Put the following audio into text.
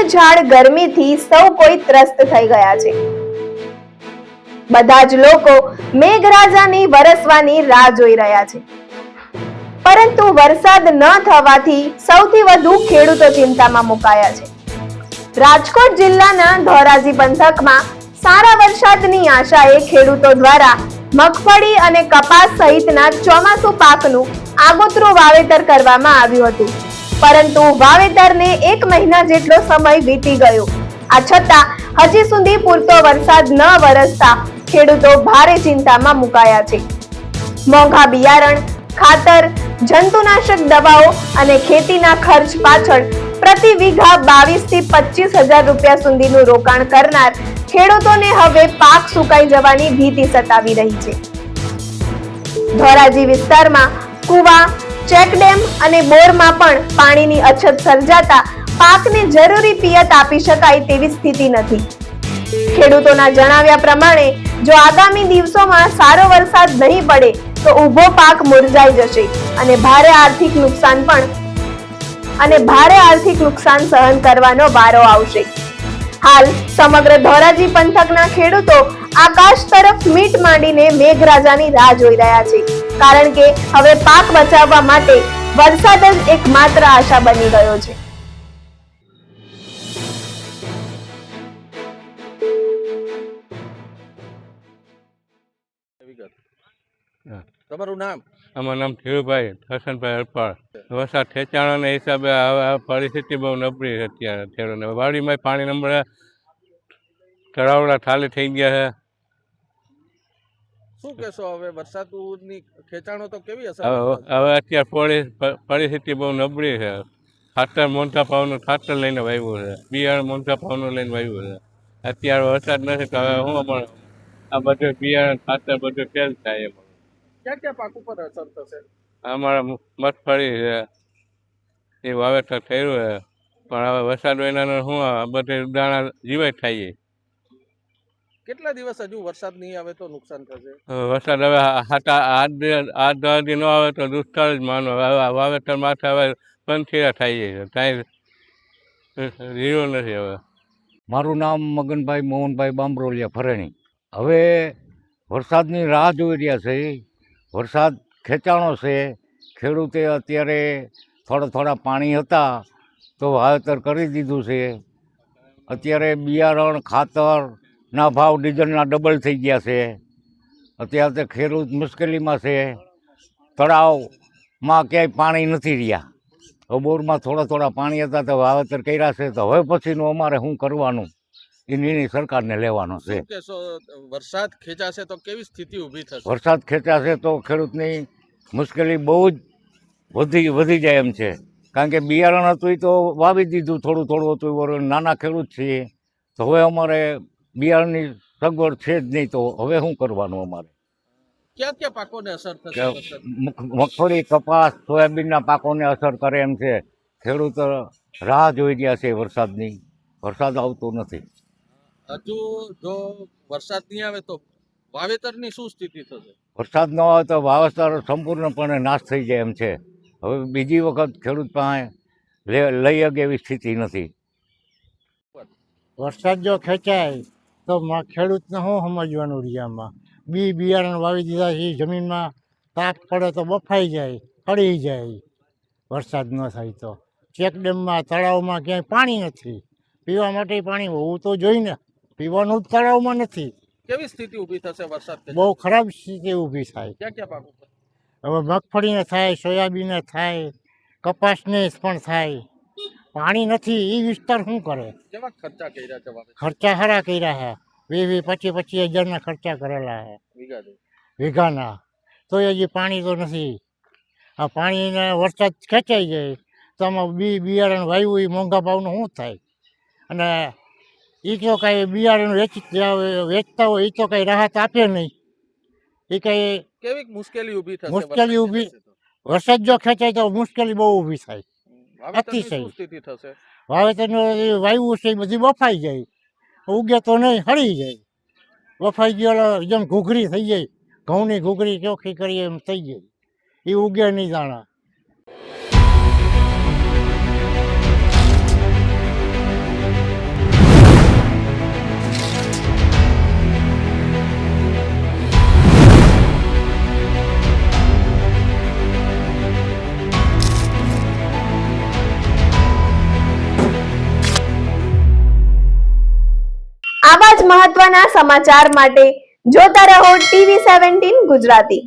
કાળઝાળ ગરમીથી સૌ કોઈ ત્રસ્ત થઈ ગયા છે। બધા જ લોકો મેઘરાજાની વરસવાની રાહ જોઈ રહ્યા છે, પરંતુ વરસાદ ન થવાથી સૌથી વધુ ખેડૂતો ચિંતામાં મુકાયા છે। રાજકોટ જિલ્લાના ધોરાજી પંથકમાં સારા વરસાદની આશાએ ખેડૂતો દ્વારા મગફળી અને કપાસ સહિતના ચોમાસુ પાકનું આગોતરું વાવેતર કરવામાં આવ્યું હતું, પરંતુ વાવેતરને 1 મહિના જેટલો સમય વીતી ગયો। આ છતાં હજી સુધી પૂરતો વરસાદ ન વરસતા ખેડૂતો ભારે ચિંતામાં મુકાયા છે। મોંઘા બિયારણ, ખાતર, જંતુનાશક દવાઓ અને ખેતીના ખર્ચ પાછળ પ્રતિ વીઘા 22 થી 25,000 રૂપિયા સુધીનું રોકાણ કરનાર ખેડૂતોને હવે પાક સુકાઈ જવાની ભીતિ સતાવી રહી છે। ધોરાજી વિસ્તારમાં કુવા, ચેકડેમ અને બોરમાં પણ પાણીની અછત સર્જાતા પાકને જરૂરી પિયત આપી શકાય તેવી સ્થિતિ નથી। ખેડૂતોના જણાવ્યા પ્રમાણે જો આગામી દિવસોમાં સારો વરસાદ નહીં પડે તો ઊભો પાક મુરઝાઈ જશે અને ભારે આર્થિક નુકસાન સહન કરવાનો વારો આવશે। હાલ સમગ્ર ધોરાજી પંથકના ખેડૂતો આકાશ તરફ મીટ માંડીને મેઘરાજાની રાહ જોઈ રહ્યા છે, કારણ કે હવે પાક બચાવવા માટે વરસાદ જ એકમાત્ર આશા બની ગયો છે। તમારું નામ? અમારું નામ ધીરુભાઈ હસનભાઈ અરપાળ। વરસાદ ખેંચાણોના હિસાબે પરિસ્થિતિ બહુ નબળી છે અત્યારે ખેડૂતોને। વાડીમાં પાણી નંબર તળાવડા ખાલી થઈ ગયા છે। શું કહેશો હવે વરસાદની ખેંચાણો તો કેવી અસર? હવે અત્યારે પરિસ્થિતિ બહુ નબળી છે। ખાતર મોટા ભાવનું ખાતર લઈને વાવ્યું છે, બિયારણ મોટા ભાવનું લઈને વાવ્યું છે। અત્યારે વરસાદ નથી તો હવે હું પણ આ બધું બિયારણ ખાતર બધું ફેલ થાય એમ। ક્યાં ક્યાં પાક ઉપર અસર થશે? અમારા મગફળી છે એ વાવેતર થયું છે, પણ હવે વરસાદ વિનાનું શું બધે દાણા જીવાય થાય। કેટલા દિવસ હજુ વરસાદ નહીં આવે તો નુકસાન થશે? વરસાદ હવે 8-10 દી ન આવે તો દુષ્કાળ જ માનો। હવે વાવેતર માથે હવે પંથીરા થાય છે, કાંઈ રીયો નથી હવે। મારું નામ મગનભાઈ મોહનભાઈ બાંબરોલિયા ફરેણી। હવે વરસાદની રાહ જોઈ રહ્યા છે। વરસાદ ખેંચાણો છે। ખેડૂતે અત્યારે થોડા પાણી હતા તો વાવેતર કરી દીધું છે। અત્યારે બિયારણ, ખાતરના ભાવ ડીઝલના ડબલ થઈ ગયા છે। અત્યારે તો ખેડૂત મુશ્કેલીમાં છે। તળાવમાં ક્યાંય પાણી નથી રહ્યા। હવે બોરમાં થોડા પાણી હતા તો વાવેતર કર્યા છે, તો હવે પછીનું અમારે શું કરવાનું એ નિર્ણય સરકારને લેવાનો છે। વરસાદ ખેંચાશે તો કેવી સ્થિતિ ઊભી થશે? વરસાદ ખેંચાશે તો ખેડૂતની મુશ્કેલી બહુ જ વધી જાય એમ છે, કારણ કે બિયારણ હતું એ તો વાવી દીધું, થોડું હતું। નાના ખેડૂત છીએ તો હવે અમારે બિયારણની સગવડ છે જ નહીં, તો હવે શું કરવાનું અમારે? ક્યાં ક્યાં પાકોને અસર થશે? મગફળી, કપાસ, સોયાબીનના પાકોને અસર કરે એમ છે। ખેડૂતો રાહ જોઈ રહ્યા છે વરસાદની, વરસાદ આવતો નથી। હજુ જો વરસાદ નહીં આવે તો વાવેતરની શું સ્થિતિ થશે? વરસાદ ન આવે તો વાવેતર સંપૂર્ણપણે નાશ થઈ જાય એમ છે। હવે બીજી વખત ખેડૂત પાસે લઈ શકે એવી સ્થિતિ નથી। વરસાદ જો ખેંચાય તો ખેડૂતને શું સમજવાનું રહ્યામાં? બિયારણ વાવી દીધા છે, જમીનમાં તાપ પડે તો બફાઈ જાય, ખડી જાય। વરસાદ ન થાય તો ચેકડેમમાં, તળાવમાં ક્યાંય પાણી નથી। પીવા માટે પાણી હોવું તો જોઈને, પીવાનું જ તળાવમાં નથી। કેવી સ્થિતિ ઊભી થશે વરસાદ? બહુ ખરાબ સ્થિતિ ઊભી થાય। ક્યાં ક્યાં પાક ઉપર? હવે મગફળીને થાય, સોયાબીનને થાય, કપાસને પણ થાય। પાણી નથી એ વિસ્તાર શું કરે? કેવા ખર્ચા કર્યા છે? ખર્ચા સારા કર્યા છે, 20-25 હજારના ખર્ચા કરેલા છે વીઘાના, તો હજી પાણી તો નથી। આ પાણીને વરસાદ ખેંચાઈ જાય તો આમાં બિયારણ વાવ્યું એ મોંઘા ભાવનું શું થાય? અને એ તો કાંઈ બિયારણ વેચતા હોય એ તો કાંઈ રાહત આપે નહીં। એ કાંઈ કેવી મુશ્કેલી ઊભી થશે? મુશ્કેલી ઊભી, વરસાદ જો ખેંચાય તો મુશ્કેલી બહુ ઊભી થાય, અતિશય। વાવેતરનું વાવ્યું છે એ બધી બફાઈ જાય, ઉગે તો નહીં, હળી જાય। બફાઈ ગયો જેમ ઘૂઘરી થઈ જાય, ઘઉંની ઘૂઘરી ચોખ્ખી કરીએ એમ થઈ જાય, એ ઉગે નહીં દાણા। મહત્વના સમાચાર માટે જોતા રહો TV17 ગુજરાતી।